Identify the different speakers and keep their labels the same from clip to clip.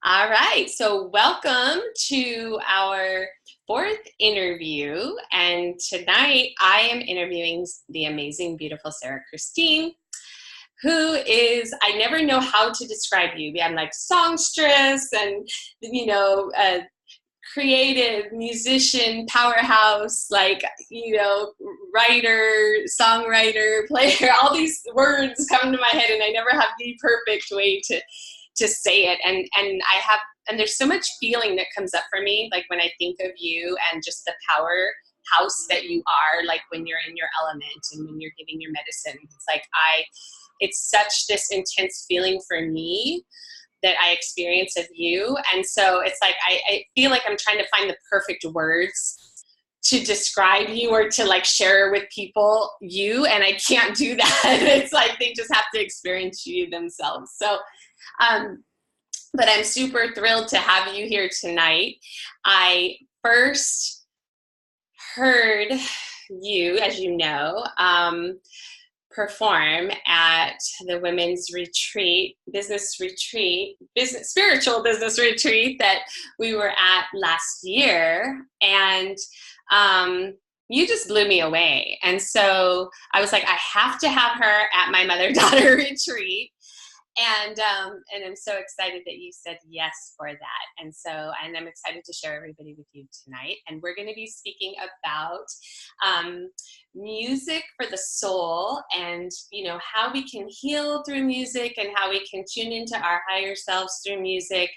Speaker 1: All right, so welcome to our fourth interview. And tonight I am interviewing the amazing, beautiful Sarah Christine, who is, I never know how to describe you. I'm like songstress and, creative musician, powerhouse, writer, songwriter, player, all these words come to my head and I never have the perfect way to say it. And there's so much feeling that comes up for me, like when I think of you and just the powerhouse that you are, like when you're in your element and when you're giving your medicine. It's such this intense feeling for me that I experience of you. And so it's like, I feel like I'm trying to find the perfect words to describe you or to like share with people you, and I can't do that. It's like, they just have to experience you themselves. So, but I'm super thrilled to have you here tonight. I first heard you, as you know, perform at the women's retreat, spiritual business retreat that we were at last year. And you just blew me away. And so I was like, I have to have her at my mother-daughter retreat. And I'm so excited that you said yes for that. And I'm excited to share everybody with you tonight. And we're going to be speaking about music for the soul, and how we can heal through music, and how we can tune into our higher selves through music,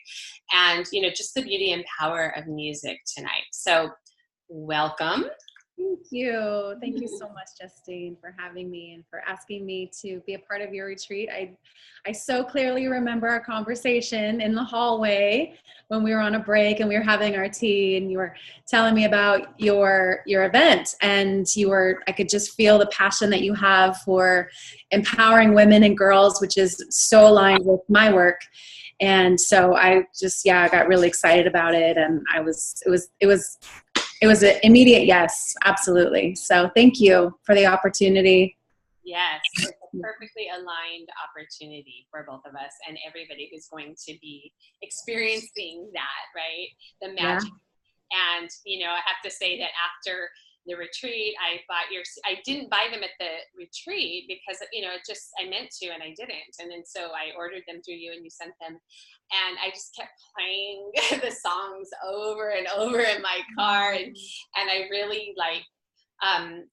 Speaker 1: and just the beauty and power of music tonight. So welcome.
Speaker 2: Thank you. Thank you so much, Justine, for having me and for asking me to be a part of your retreat. I so clearly remember our conversation in the hallway when we were on a break and we were having our tea, and you were telling me about your event, and I could just feel the passion that you have for empowering women and girls, which is so aligned with my work. And so I got really excited about it, and it was an immediate yes, absolutely. So thank you for the opportunity.
Speaker 1: Yes, it's a perfectly aligned opportunity for both of us and everybody who's going to be experiencing that, right? The magic. Yeah. And, I have to say that after the retreat, I didn't buy them at the retreat because, I meant to and I didn't. And then so I ordered them through you and you sent them. And I just kept playing the songs over and over in my car. And I really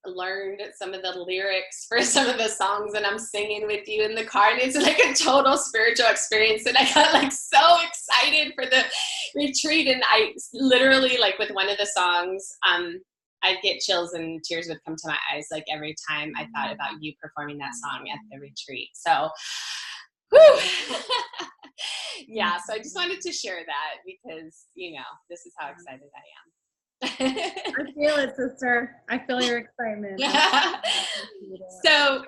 Speaker 1: learned some of the lyrics for some of the songs, and I'm singing with you in the car, and it's like a total spiritual experience. And I got so excited for the retreat. And I literally, with one of the songs, I'd get chills and tears would come to my eyes every time I thought about you performing that song at the retreat. So whew. Yeah, so I just wanted to share that because this is how excited I am.
Speaker 2: I feel it, sister. I feel your excitement.
Speaker 1: So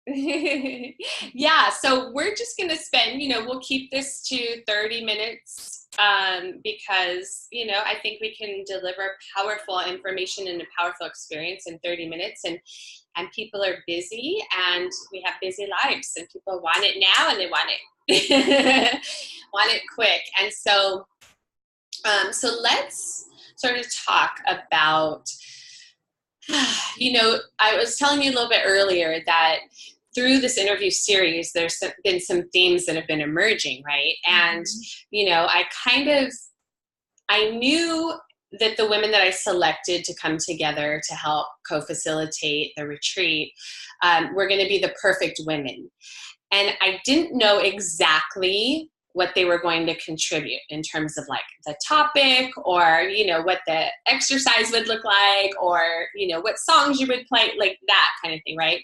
Speaker 1: yeah, so we're just going to spend, we'll keep this to 30 minutes because, I think we can deliver powerful information and a powerful experience in 30 minutes. And people are busy, and we have busy lives, and people want it now, and they want it want it quick. And so let's sort of talk about, I was telling you a little bit earlier that through this interview series, there's been some themes that have been emerging, right? And, I knew that the women that I selected to come together to help co-facilitate the retreat were going to be the perfect women. And I didn't know exactly what they were going to contribute in terms of the topic, or, what the exercise would look like, or, what songs you would play, that kind of thing, right?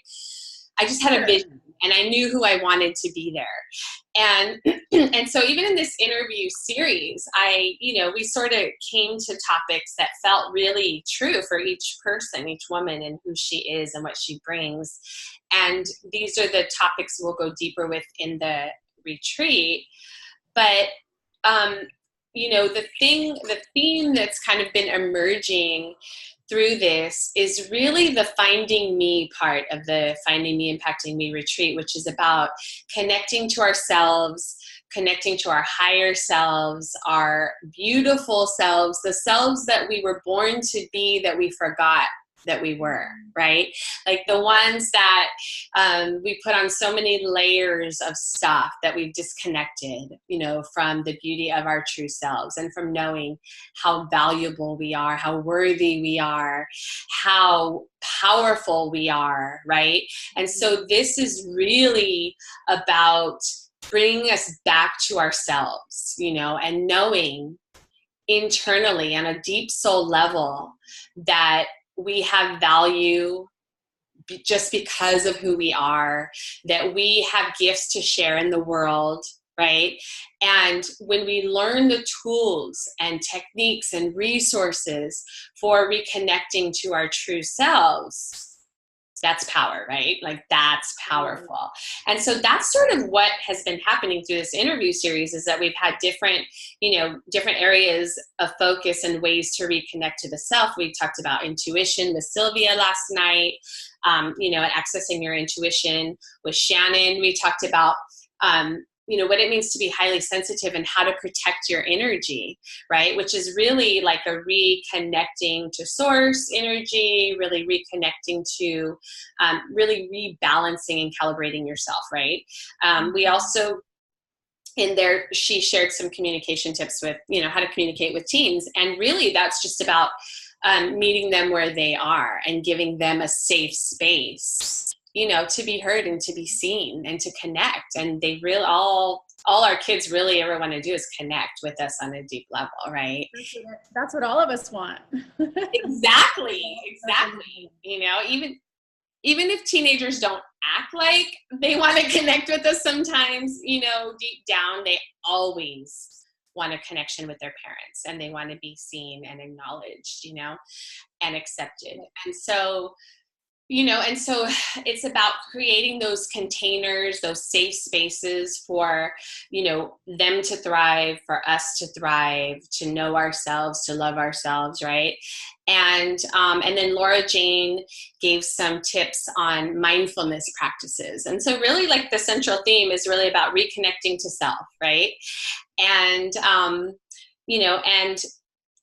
Speaker 1: I just had a vision, and I knew who I wanted to be there. And so even in this interview series, we sort of came to topics that felt really true for each person, each woman, and who she is and what she brings. And these are the topics we'll go deeper with in the retreat. But, the theme that's kind of been emerging through this is really the Finding Me part of the Finding Me, Impacting Me retreat, which is about connecting to ourselves connecting to our higher selves, our beautiful selves, the selves that we were born to be that we forgot that we were, right? Like the ones that we put on so many layers of stuff that we've disconnected, you know, from the beauty of our true selves and from knowing how valuable we are, how worthy we are, how powerful we are, right? And so this is really about bringing us back to ourselves, you know, and knowing internally on a deep soul level that we have value just because of who we are, that we have gifts to share in the world, right? And when we learn the tools and techniques and resources for reconnecting to our true selves, that's power, right? Like that's powerful. And so that's sort of what has been happening through this interview series, is that we've had different, you know, different areas of focus and ways to reconnect to the self. We talked about intuition with Sylvia last night, you know, and accessing your intuition with Shannon. We talked about, you know, what it means to be highly sensitive and how to protect your energy, right? Which is really like a reconnecting to source energy, really reconnecting to, really rebalancing and calibrating yourself, right? We also, in there, she shared some communication tips with, you know, how to communicate with teens. And really that's just about meeting them where they are and giving them a safe space, you know, to be heard and to be seen and to connect. And they really, all our kids really ever want to do is connect with us on a deep level, right?
Speaker 2: That's what all of us want.
Speaker 1: Exactly. You know, even if teenagers don't act like they want to connect with us sometimes, you know, deep down, they always want a connection with their parents, and they want to be seen and acknowledged, you know, and accepted. And so, you know, and so it's about creating those containers, those safe spaces for, you know, them to thrive, for us to thrive, to know ourselves, to love ourselves, right? And then Laura Jane gave some tips on mindfulness practices. And so really like the central theme is really about reconnecting to self, right? And, you know, and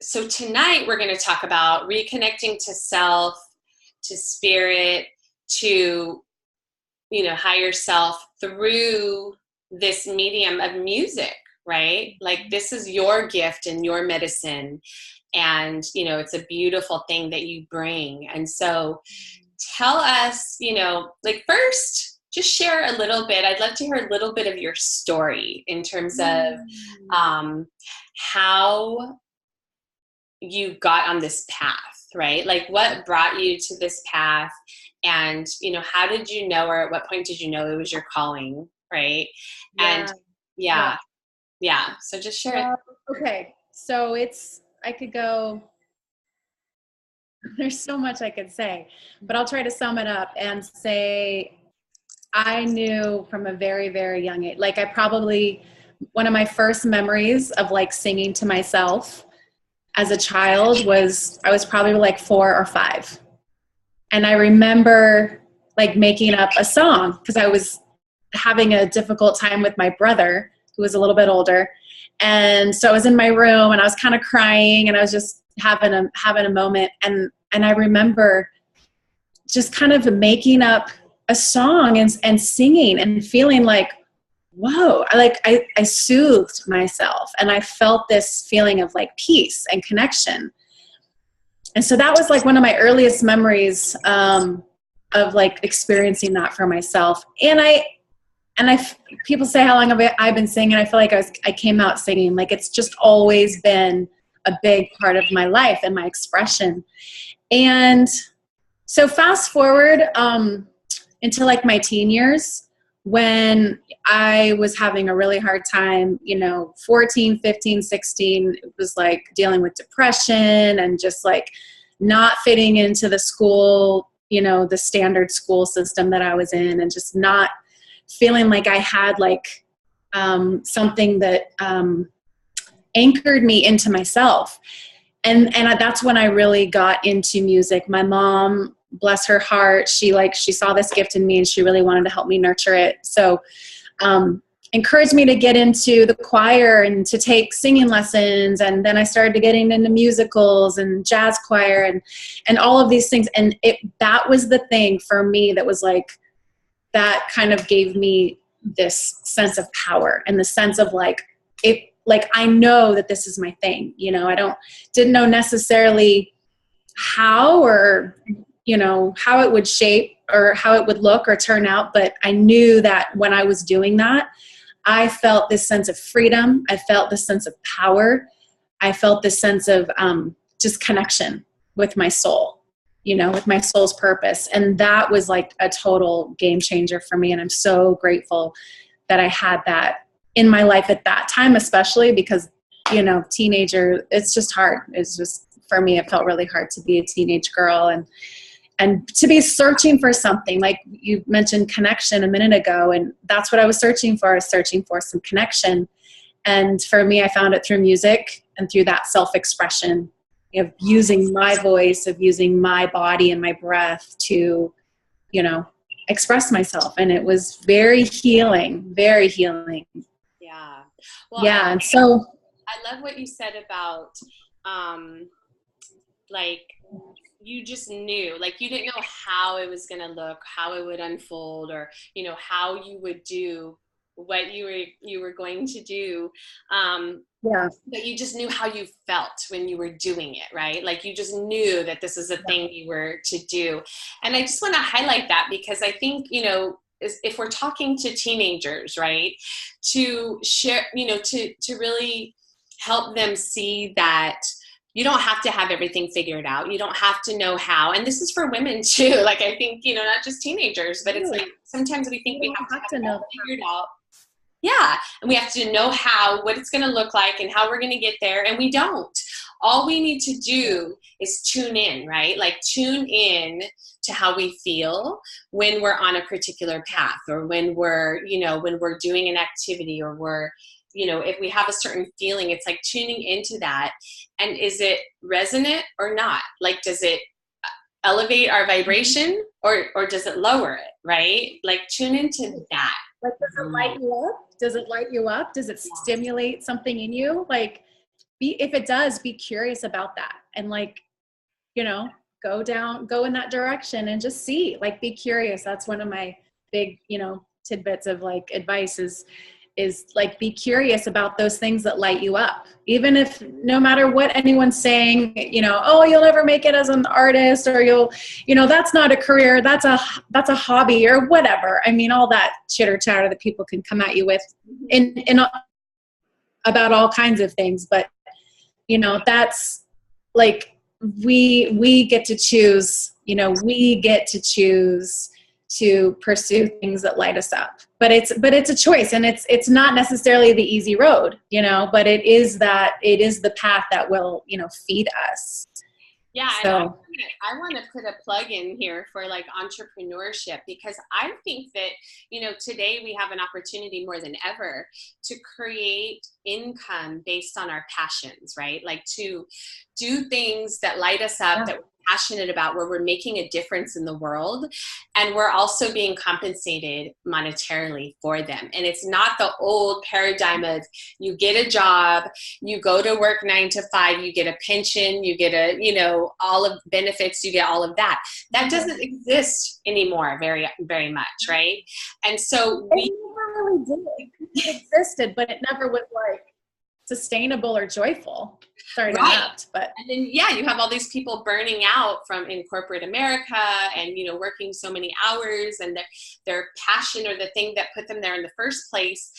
Speaker 1: so tonight we're going to talk about reconnecting to self, to spirit, to, you know, higher self through this medium of music, right? Like this is your gift and your medicine. And, you know, it's a beautiful thing that you bring. And so tell us, you know, like first, just share a little bit. I'd love to hear a little bit of your story in terms of how you got on this path, right? Like what brought you to this path, and, you know, how did you know, or at what point did you know it was your calling, right? And yeah. So just share it.
Speaker 2: Okay. So I could go, there's so much I could say, but I'll try to sum it up and say, I knew from a very, very young age, like one of my first memories of like singing to myself as a child was, I was probably like 4 or 5. And I remember like making up a song because I was having a difficult time with my brother who was a little bit older. And so I was in my room and I was kind of crying and I was just having a moment. And I remember just kind of making up a song and singing and feeling like, whoa, I soothed myself and I felt this feeling of like peace and connection. And so that was like one of my earliest memories of like experiencing that for myself. And people say how long have I been singing? I feel like I came out singing. Like it's just always been a big part of my life and my expression. And so fast forward into like my teen years, when I was having a really hard time, you know, 14, 15, 16, it was like dealing with depression and just like not fitting into the school, you know, the standard school system that I was in, and just not feeling like I had like something that anchored me into myself. And that's when I really got into music. My mom, bless her heart, she saw this gift in me and she really wanted to help me nurture it. So encouraged me to get into the choir and to take singing lessons. And then I started getting into musicals and jazz choir and all of these things. And that was the thing for me that was like, that kind of gave me this sense of power and the sense of like, I know that this is my thing. You know, didn't know necessarily how or, you know, how it would shape or how it would look or turn out. But I knew that when I was doing that, I felt this sense of freedom. I felt this sense of power. I felt this sense of just connection with my soul, you know, with my soul's purpose. And that was like a total game changer for me. And I'm so grateful that I had that in my life at that time, especially because, you know, teenager, it's just hard. It's just, for me, it felt really hard to be a teenage girl and to be searching for something. Like you mentioned connection a minute ago, and that's what I was searching for. I was searching for some connection. And for me, I found it through music and through that self-expression of using my voice, of using my body and my breath to, you know, express myself. And it was very healing, very healing.
Speaker 1: Yeah. Well,
Speaker 2: yeah. And so
Speaker 1: I love what you said about, like, you just knew, like, you didn't know how it was going to look, how it would unfold, or, you know, how you would do what you were going to do.
Speaker 2: yeah.
Speaker 1: But you just knew how you felt when you were doing it, right? Like, you just knew that this is a thing you were to do. And I just want to highlight that because I think, you know, if we're talking to teenagers, right, to share, you know, to really help them see that you don't have to have everything figured out. You don't have to know how. And this is for women too. Like, I think, you know, not just teenagers, but it's like sometimes we think we have to know figured out. Yeah. And we have to know what it's going to look like and how we're going to get there. And we don't. All we need to do is tune in, right? Like, tune in to how we feel when we're on a particular path, or when we're, you know, when we're doing an activity, or we're, you know, if we have a certain feeling, it's like tuning into that. And is it resonant or not? Like, does it elevate our vibration or does it lower it, right? Like, tune into that.
Speaker 2: Like, does it light you up? Does it light you up? Does it stimulate something in you? Like, if it does, be curious about that. And like, you know, go in that direction and just see, like, be curious. That's one of my big, you know, tidbits of like advice is like, be curious about those things that light you up. Even if, no matter what anyone's saying, you know, oh, you'll never make it as an artist, or you know, that's not a career, that's a hobby, or whatever. I mean, all that chitter chatter that people can come at you with in about all kinds of things. But, you know, that's like, we get to choose, you know, we get to choose to pursue things that light us up. But it's a choice, and it's not necessarily the easy road, you know, but it is the path that will, you know, feed us.
Speaker 1: Yeah.
Speaker 2: So,
Speaker 1: and I want to put a plug in here for like entrepreneurship, because I think that, you know, today we have an opportunity more than ever to create income based on our passions, right? Like, to do things that light us up, that we're passionate about, where we're making a difference in the world, and we're also being compensated monetarily for them. And it's not the old paradigm of you get a job, you go to work 9 to 5, you get a pension, you get a, you know, all of benefits, you get all of that. That doesn't exist anymore very, very much, right? And so we
Speaker 2: never really did. It existed, but it never was like sustainable or joyful. Sorry to interrupt, but
Speaker 1: and then you have all these people burning out in corporate America, and, you know, working so many hours, and their passion, or the thing that put them there in the first place,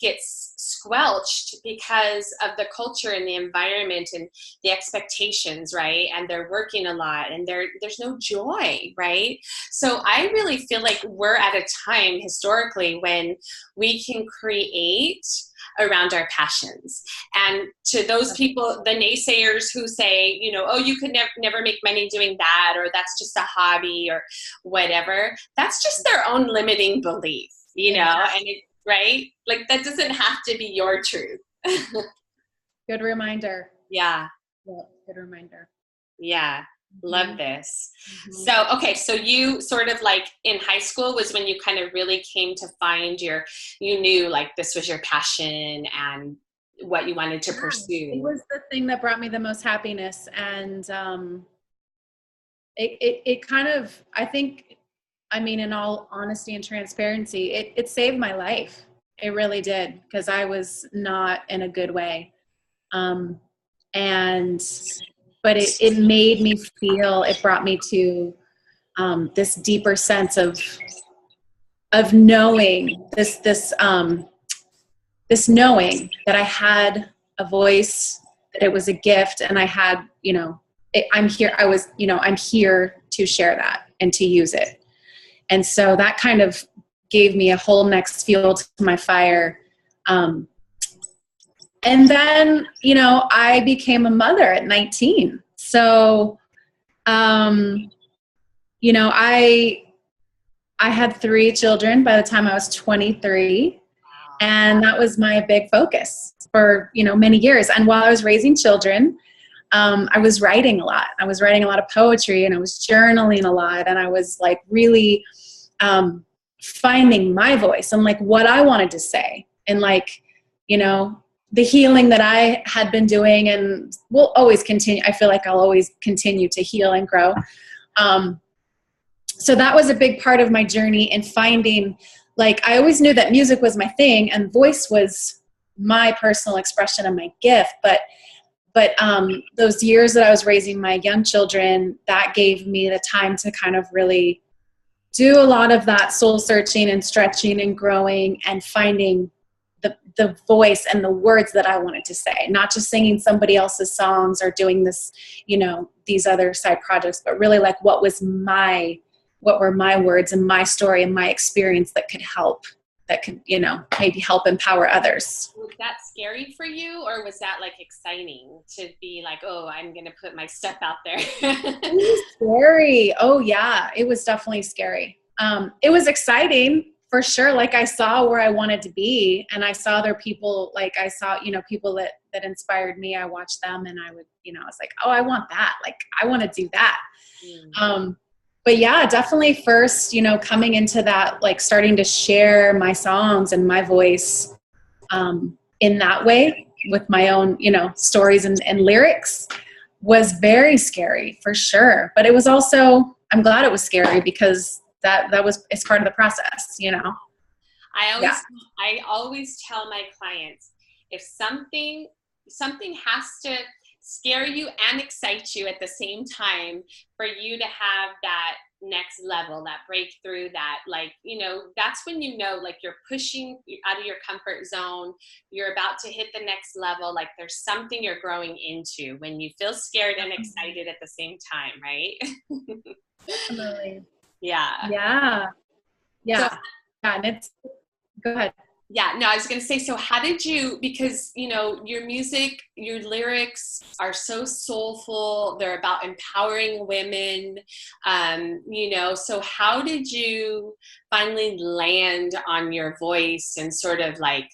Speaker 1: gets squelched because of the culture and the environment and the expectations, right? And they're working a lot, and there's no joy, right? So I really feel like we're at a time historically when we can create around our passions. And to those people, the naysayers who say, you know, oh, you could never make money doing that, or that's just a hobby, or whatever, that's just their own limiting belief, you know, and right? Like, that doesn't have to be your truth.
Speaker 2: Good reminder.
Speaker 1: Yeah.
Speaker 2: Good reminder.
Speaker 1: Yeah. Love this. So, okay. So you sort of like in high school was when you kind of really came to find you knew like this was your passion and what you wanted to pursue.
Speaker 2: It was the thing that brought me the most happiness. And it kind of, I think, I mean, in all honesty and transparency, it saved my life. It really did, because I was not in a good way. But it made me feel, it brought me to this deeper sense of knowing this knowing that I had a voice, that it was a gift, and I had, I'm here. I'm here to share that and to use it. And so that kind of gave me a whole next fuel to my fire. And then, I became a mother at 19. So, I had 3 children by the time I was 23. And that was my big focus for, many years. And while I was raising children, I was writing a lot. I was writing a lot of poetry, and I was journaling a lot. And I was like really finding my voice and like what I wanted to say, and like, the healing that I had been doing and will always continue. I feel like I'll always continue to heal and grow. So that was a big part of my journey in finding, like, I always knew that music was my thing and voice was my personal expression and my gift. But those years that I was raising my young children, that gave me the time to kind of really do a lot of that soul searching and stretching and growing and finding the voice and the words that I wanted to say, not just singing somebody else's songs or doing this, these other side projects, but really like what were my words and my story and my experience that could maybe help empower others.
Speaker 1: Was that scary for you, or was that like exciting to be like, oh, I'm going to put my stuff out there?
Speaker 2: It was scary. Oh yeah, it was definitely scary. It was exciting for sure. Like I saw where I wanted to be, and I saw other people, like I saw, people that inspired me. I watched them, and I would, I was like, oh, I want that. Like I want to do that. But yeah, definitely first, coming into that, like starting to share my songs and my voice in that way with my own, stories and lyrics was very scary for sure. But it was also, I'm glad it was scary, because it's part of the process,
Speaker 1: I always tell my clients, if something has to scare you and excite you at the same time for you to have that next level, that breakthrough, that like, that's when like you're pushing out of your comfort zone, you're about to hit the next level, like there's something you're growing into when you feel scared and excited at the same time, right?
Speaker 2: Definitely.
Speaker 1: Yeah.
Speaker 2: So, and it's, go ahead.
Speaker 1: Yeah, no, I was going to say, so how did you, because, your music, your lyrics are so soulful, they're about empowering women, so how did you finally land on your voice and sort of like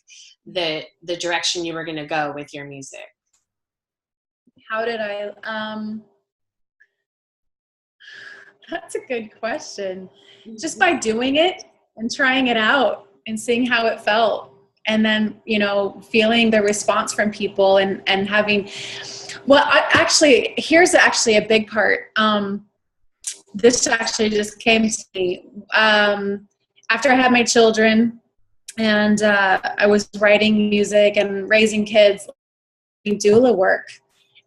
Speaker 1: the direction you were going to go with your music?
Speaker 2: How did I, that's a good question. Just by doing it and trying it out and seeing how it felt. And then, feeling the response from people and having, here's actually a big part. This actually just came to me. After I had my children and I was writing music and raising kids, doing doula work.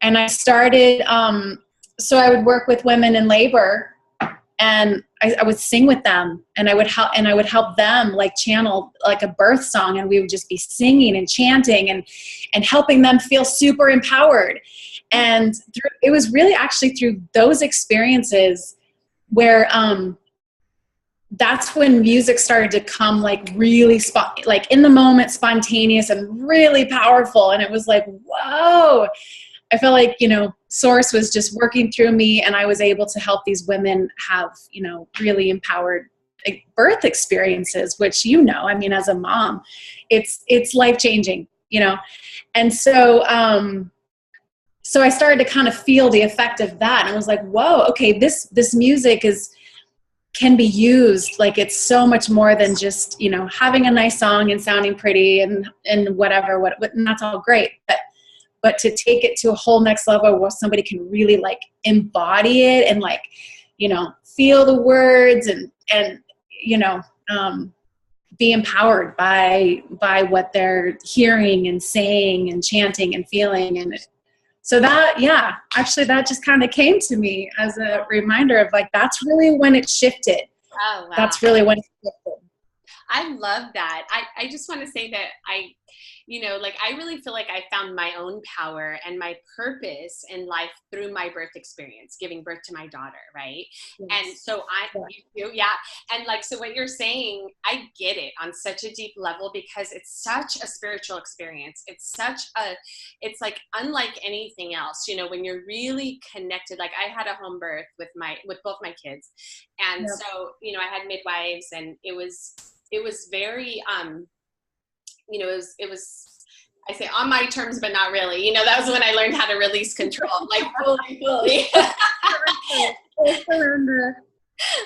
Speaker 2: And I started, so I would work with women in labor, and I would sing with them, and I would help them like channel like a birth song, and we would just be singing and chanting and helping them feel super empowered. And it was really actually through those experiences where that's when music started to come like really like in the moment, spontaneous and really powerful. And it was like, whoa. I felt like, Source was just working through me, and I was able to help these women have, really empowered birth experiences, which, as a mom, it's life-changing, And so so I started to kind of feel the effect of that. And I was like, whoa, okay, this music can be used. Like, it's so much more than just, you know, having a nice song and sounding pretty and whatever, and that's all great. But to take it to a whole next level where somebody can really like embody it and like, you know, feel the words and you know, be empowered by what they're hearing and saying and chanting and feeling. And so that, yeah, actually that just kind of came to me as a reminder of like, that's really when it shifted.
Speaker 1: Oh, wow.
Speaker 2: That's really when it shifted.
Speaker 1: I love that. I just want to say that you know, like, I really feel like I found my own power and my purpose in life through my birth experience, giving birth to my daughter, right? Yes. And so and like, so what you're saying, I get it on such a deep level, because it's such a spiritual experience. It's like unlike anything else, you know, when you're really connected. Like, I had a home birth with both my kids. And so, you know, I had midwives, and it was very, you know, it was, I say on my terms, but not really, you know. That was when I learned how to release control, like fully.
Speaker 2: Surrender.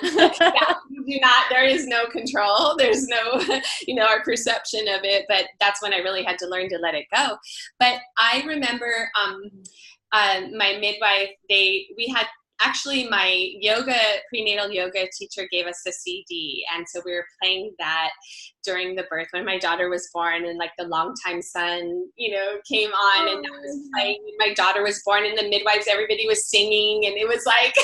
Speaker 1: There is no control. There's no, you know, our perception of it, but that's when I really had to learn to let it go. But I remember, my midwife, we had, actually, my prenatal yoga teacher gave us a CD. And so we were playing that during the birth when my daughter was born, and like the Longtime Sun, you know, came on, and that was playing. My daughter was born, and the midwives, everybody was singing. And it was like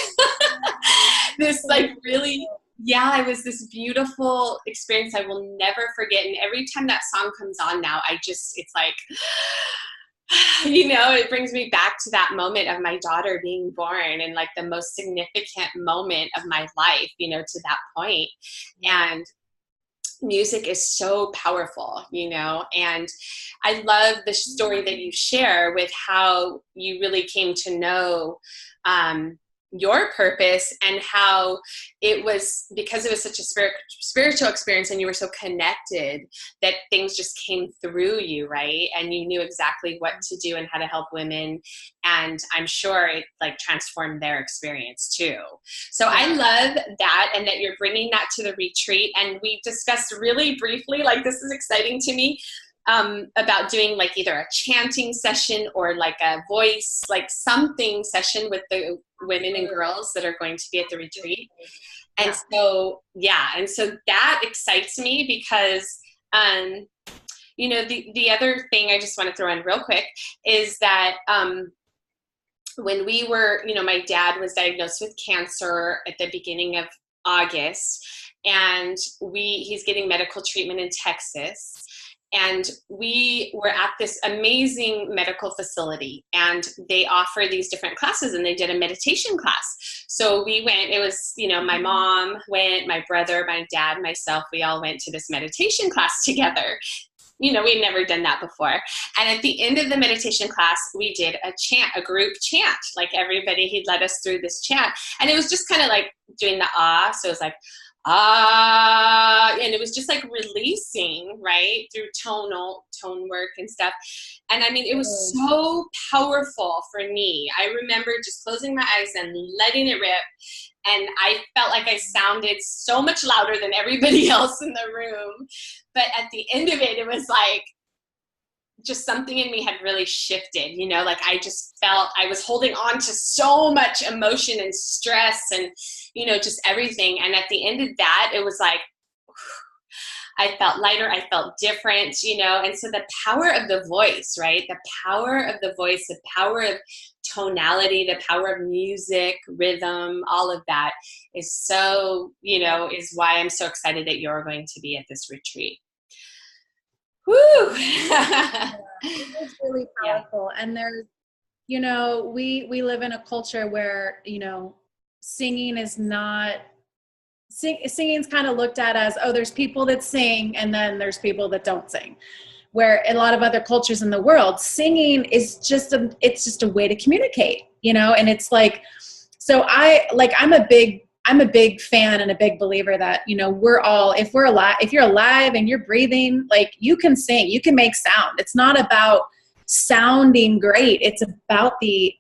Speaker 1: this, like, really, it was this beautiful experience I will never forget. And every time that song comes on now, it's like, you know, it brings me back to that moment of my daughter being born, and like the most significant moment of my life, you know, to that point. And music is so powerful, you know, and I love the story that you share with how you really came to know your purpose, and how it was because it was such a spiritual experience, and you were so connected, that things just came through you, right? And you knew exactly what to do and how to help women. And I'm sure it like transformed their experience too. So I love that, and that you're bringing that to the retreat. And we discussed really briefly, like, this is exciting to me, about doing like either a chanting session or like a voice, like something session with the women and girls that are going to be at the retreat. And so, and so that excites me, because, you know, the other thing I just want to throw in real quick is that, when we were, you know, my dad was diagnosed with cancer at the beginning of August, and he's getting medical treatment in Texas. And we were at this amazing medical facility, and they offer these different classes, and they did a meditation class. So we went, it was, you know, my mom went, my brother, my dad, myself, we all went to this meditation class together. You know, we'd never done that before. And at the end of the meditation class, we did a group chant. Like, everybody, he led us through this chant. And it was just kind of like doing the so it was like, and it was just like releasing, right, through tone work and stuff. And I mean, it was so powerful for me. I remember just closing my eyes and letting it rip. And I felt like I sounded so much louder than everybody else in the room. But at the end of it, it was like, just something in me had really shifted, you know, like I just felt I was holding on to so much emotion and stress and, you know, just everything. And at the end of that, it was like, I felt lighter, I felt different, you know. And so the power of the voice, right? The power of the voice, the power of tonality, the power of music, rhythm, all of that is so, you know, is why I'm so excited that you're going to be at this retreat. Woo!
Speaker 2: It's really powerful. Yeah. And there's, you know, we live in a culture where, you know, singing is not, singing's kind of looked at as, oh, there's people that sing and then there's people that don't sing. Where in a lot of other cultures in the world, singing is just it's just a way to communicate, you know. And it's like, so I'm a big fan and a big believer that, you know, if you're alive and you're breathing, like you can sing, you can make sound. It's not about sounding great. It's about the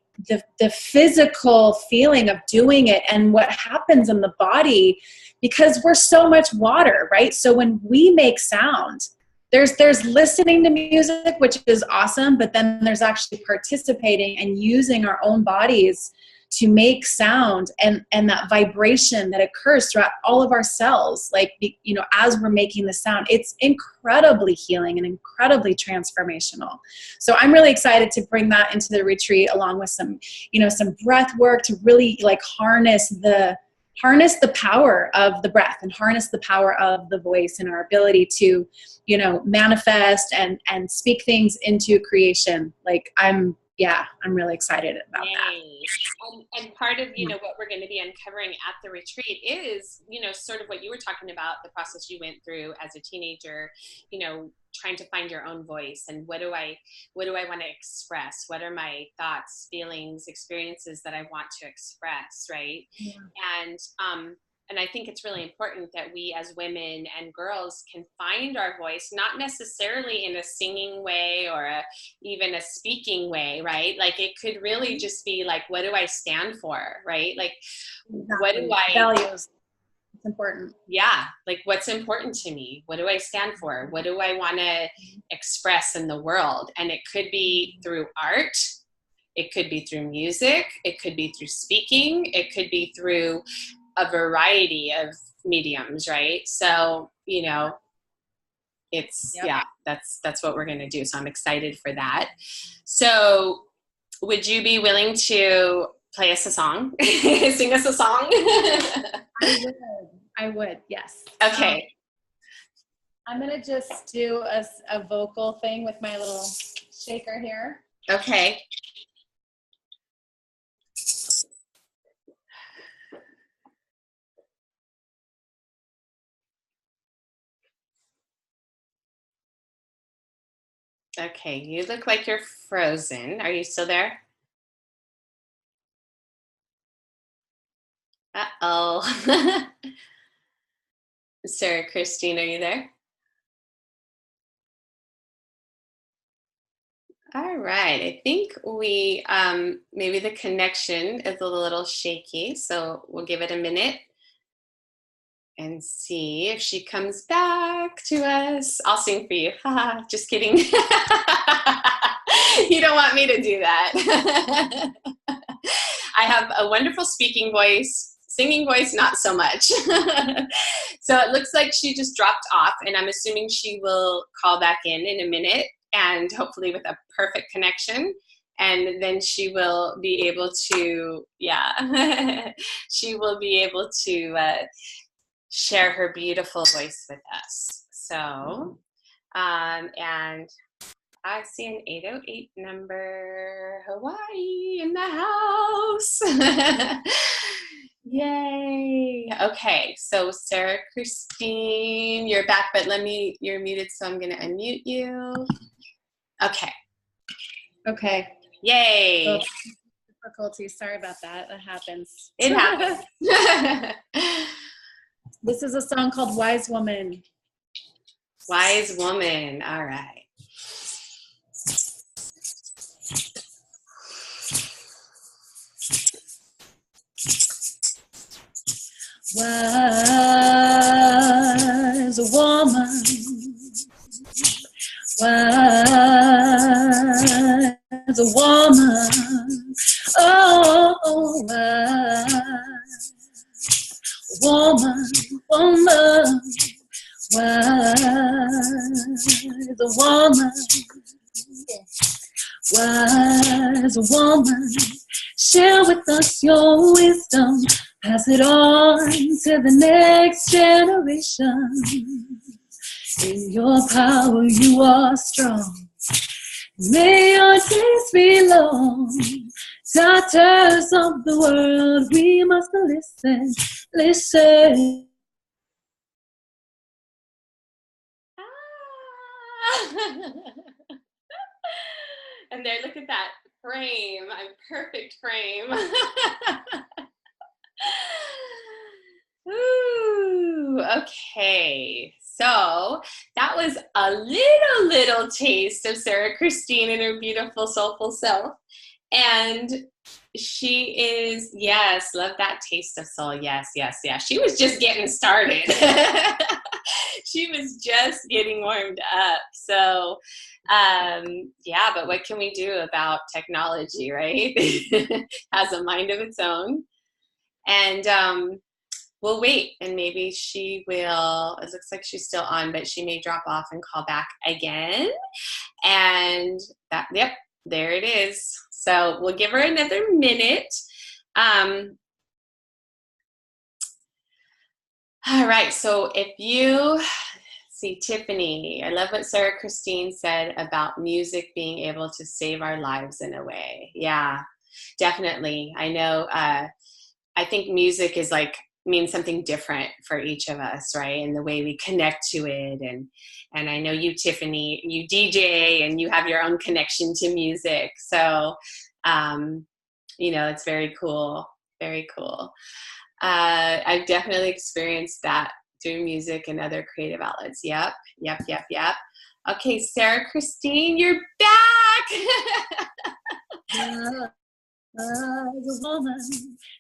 Speaker 2: physical feeling of doing it and what happens in the body, because we're so much water, right? So when we make sound, there's listening to music, which is awesome, but then there's actually participating and using our own bodies to make sound, and that vibration that occurs throughout all of our cells, like, you know, as we're making the sound, it's incredibly healing and incredibly transformational. So I'm really excited to bring that into the retreat, along with some, you know, some breath work to really like harness the power of the breath and harness the power of the voice and our ability to, you know, manifest and speak things into creation. Like I'm really excited about that.
Speaker 1: And part of, you know, what we're going to be uncovering at the retreat is, you know, sort of what you were talking about, the process you went through as a teenager, you know, trying to find your own voice, and what do I want to express? What are my thoughts, feelings, experiences that I want to express, right? Yeah. And I think it's really important that we as women and girls can find our voice, not necessarily in a singing way or even a speaking way, right? Like it could really just be like, what do I stand for, right? Like, exactly. What do I...
Speaker 2: Values. It's important.
Speaker 1: Yeah. Like what's important to me? What do I stand for? What do I want to express in the world? And it could be through art. It could be through music. It could be through speaking. It could be through a variety of mediums, right? So, you know, it's, yep. Yeah, that's what we're going to do. So I'm excited for that. So would you be willing to play us a song? Sing us a song?
Speaker 2: I would, yes.
Speaker 1: Okay.
Speaker 2: I'm going to just do a vocal thing with my little shaker here.
Speaker 1: Okay. Okay, you look like you're frozen. Are you still there? Uh-oh. Sarah Christine, are you there? All right, I think we, maybe the connection is a little shaky, so we'll give it a minute and see if she comes back to us. I'll sing for you. Haha, just kidding. You don't want me to do that. I have a wonderful speaking voice, singing voice, not so much. So it looks like she just dropped off, and I'm assuming she will call back in a minute, and hopefully with a perfect connection. And then she will be able to, yeah, she will be able to share her beautiful voice with us. So, and I see an 808 number, Hawaii in the house. Yay. Okay, so Sarah Christine, you're back, but you're muted, so I'm gonna unmute you. Okay.
Speaker 2: Okay.
Speaker 1: Yay.
Speaker 2: Well, difficulties. Sorry about that. That happens.
Speaker 1: It happens.
Speaker 2: This is a song called Wise Woman.
Speaker 1: Wise Woman. All right.
Speaker 2: Wise woman, wise woman, oh, wise woman, woman, wise woman, share with us your wisdom. Pass it on to the next generation. In your power you are strong. May your days be long. Daughters of the world, we must listen, listen.
Speaker 1: And there, look at that frame. I'm perfect frame. Ooh, okay. So that that was a little taste of Sarah Christine and her beautiful, soulful self. And she is, yes, love that taste of soul. Yes, yes, yes. She was just getting started. She was just getting warmed up. So, yeah, but what can we do about technology, right? Has a mind of its own. And we'll wait, and maybe she will, it looks like she's still on, but she may drop off and call back again. And that, yep, there it is. So we'll give her another minute. All right, so if you see Tiffany, I love what Sarah Christine said about music being able to save our lives in a way. Yeah, definitely. I know, I think music is like, means something different for each of us, right? And the way we connect to it. And I know you, Tiffany, you DJ and you have your own connection to music. So, you know, it's very cool, very cool. I've definitely experienced that through music and other creative outlets. Yep. Okay, Sarah Christine, you're back.
Speaker 2: As a woman,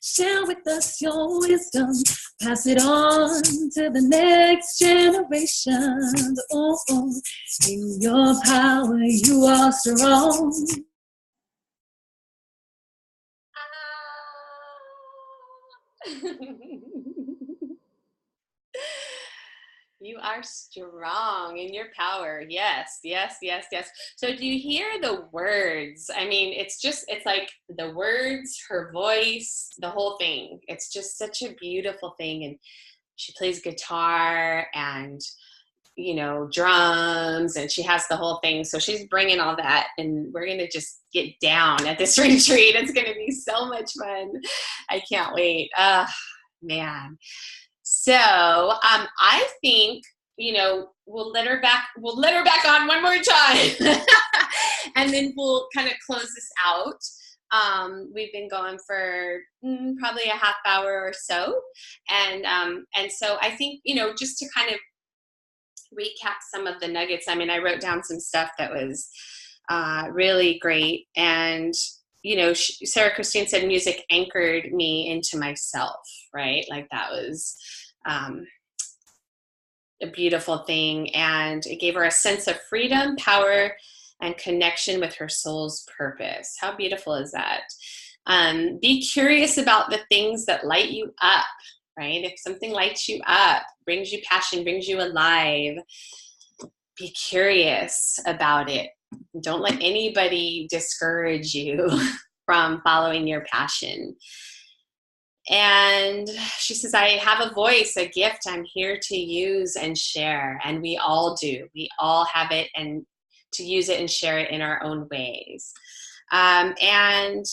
Speaker 2: share with us your wisdom, pass it on to the next generation. Oh, in your power, you are strong.
Speaker 1: You are strong in your power. Yes. So do you hear the words? I mean, it's like the words, her voice, the whole thing. It's just such a beautiful thing. And she plays guitar and, you know, drums, and she has the whole thing. So she's bringing all that, and we're going to just get down at this retreat. It's going to be so much fun. I can't wait. Man. So I think, you know, we'll let her back on one more time. And then we'll kind of close this out. We've been going for probably a half hour or so. And so I think, you know, just to kind of recap some of the nuggets, I mean, I wrote down some stuff that was really great. And, you know, Sarah Christine said music anchored me into myself, right? Like that was a beautiful thing. And it gave her a sense of freedom, power, and connection with her soul's purpose. How beautiful is that? Be curious about the things that light you up, right? If something lights you up, brings you passion, brings you alive, be curious about it. Don't let anybody discourage you from following your passion. And she says, I have a voice, a gift I'm here to use and share. And we all do. We all have it, and to use it and share it in our own ways. And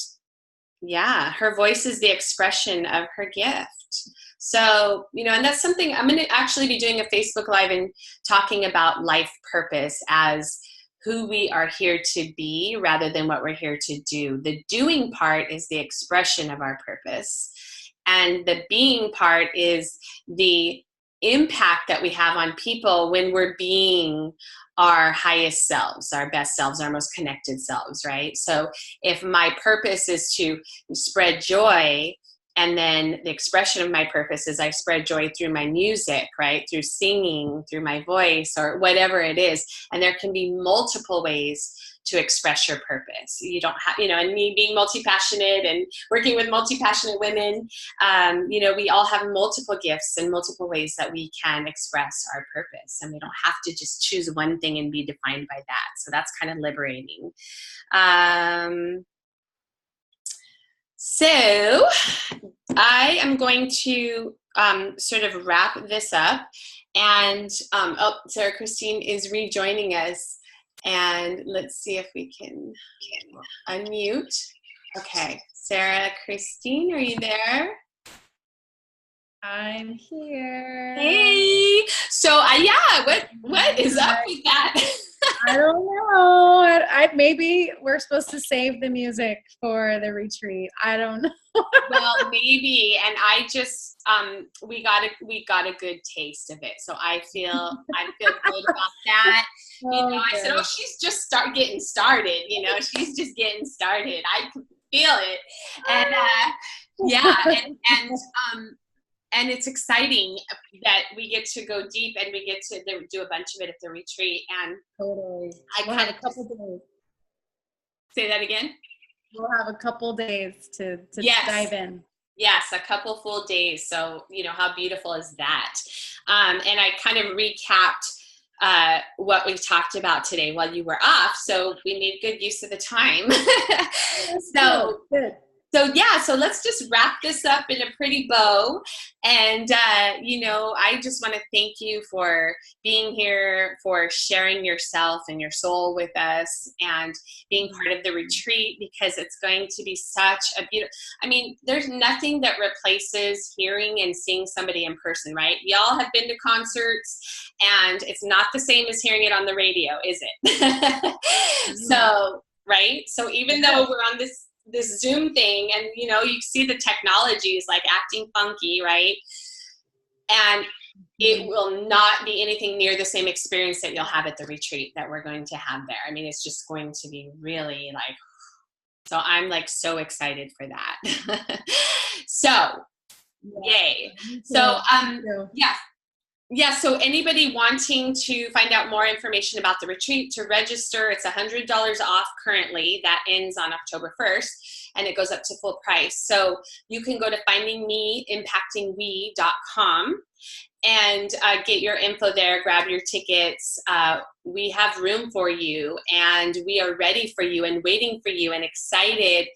Speaker 1: yeah, her voice is the expression of her gift. So, you know, and that's something I'm going to actually be doing a Facebook Live and talking about life purpose as who we are here to be rather than what we're here to do. The doing part is the expression of our purpose. And the being part is the impact that we have on people when we're being our highest selves, our best selves, our most connected selves, right? So if my purpose is to spread joy, and then the expression of my purpose is I spread joy through my music, right? Through singing, through my voice, or whatever it is. And there can be multiple ways to express your purpose. You don't have, you know, and me being multi-passionate and working with multi-passionate women, you know, we all have multiple gifts and multiple ways that we can express our purpose. And we don't have to just choose one thing and be defined by that. So that's kind of liberating. So I am going to sort of wrap this up. And Sarah Christine is rejoining us. And let's see if we can unmute. Okay, Sarah Christine, are you there?
Speaker 2: I'm here.
Speaker 1: Hey. So yeah, what is up with that?
Speaker 2: I don't know. maybe we're supposed to save the music for the retreat. I don't know.
Speaker 1: Well, maybe. And I just, we got a good taste of it. So I feel good about that. You know, I said, oh, she's just getting started. You know, she's just getting started. I can feel it. And, yeah. And it's exciting that we get to go deep and we get to do a bunch of it at the retreat. And
Speaker 2: totally.
Speaker 1: We'll have a couple days. Say that again?
Speaker 2: We'll have a couple days to
Speaker 1: yes.
Speaker 2: dive in.
Speaker 1: Yes, a couple full days. So, you know, how beautiful is that? And I kind of recapped what we talked about today while you were off. So we made good use of the time. Good. So let's just wrap this up in a pretty bow. And, you know, I just want to thank you for being here, for sharing yourself and your soul with us and being part of the retreat, because it's going to be such a beautiful, I mean, there's nothing that replaces hearing and seeing somebody in person, right? Y'all have been to concerts and it's not the same as hearing it on the radio, is it? So, right? So even though we're on this Zoom thing and, you know, you see the technology is like acting funky, right? And it will not be anything near the same experience that you'll have at the retreat that we're going to have there. I mean, it's just going to be really like, so I'm like so excited for that. So, yay. So, yeah. Yeah, so anybody wanting to find out more information about the retreat, to register, it's $100 off currently. That ends on October 1st, and it goes up to full price. So you can go to findingmeimpactingwe.com and get your info there, grab your tickets. We have room for you, and we are ready for you and waiting for you and excited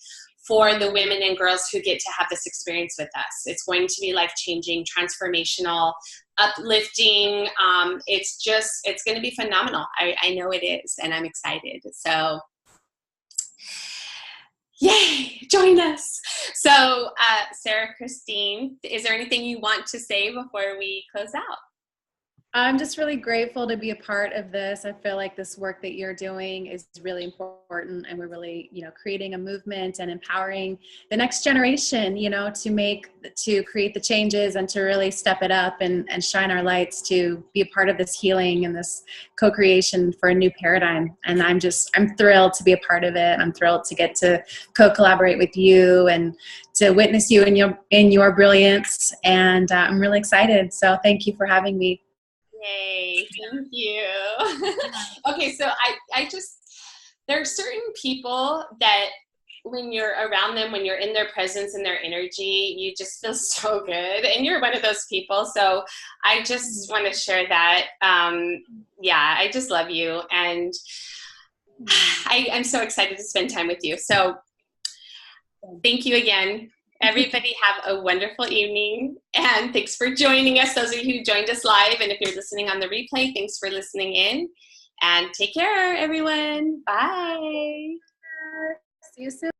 Speaker 1: for the women and girls who get to have this experience with us. It's going to be life-changing, transformational, uplifting. It's going to be phenomenal. I know it is, and I'm excited. So, yay, join us. So, Sarah Christine, is there anything you want to say before we close out?
Speaker 2: I'm just really grateful to be a part of this. I feel like this work that you're doing is really important, and we're really, you know, creating a movement and empowering the next generation, you know, to create the changes and to really step it up and shine our lights to be a part of this healing and this co-creation for a new paradigm. And I'm thrilled to be a part of it. I'm thrilled to get to co-collaborate with you and to witness you in your brilliance. And I'm really excited. So thank you for having me.
Speaker 1: Yay, thank you. Okay, so I just, there are certain people that when you're around them, when you're in their presence and their energy, you just feel so good. And you're one of those people. So I just want to share that. Yeah, I just love you. And I'm so excited to spend time with you. So thank you again. Everybody have a wonderful evening, and thanks for joining us, those of you who joined us live, and if you're listening on the replay, thanks for listening in, and take care, everyone. Bye.
Speaker 2: See you soon.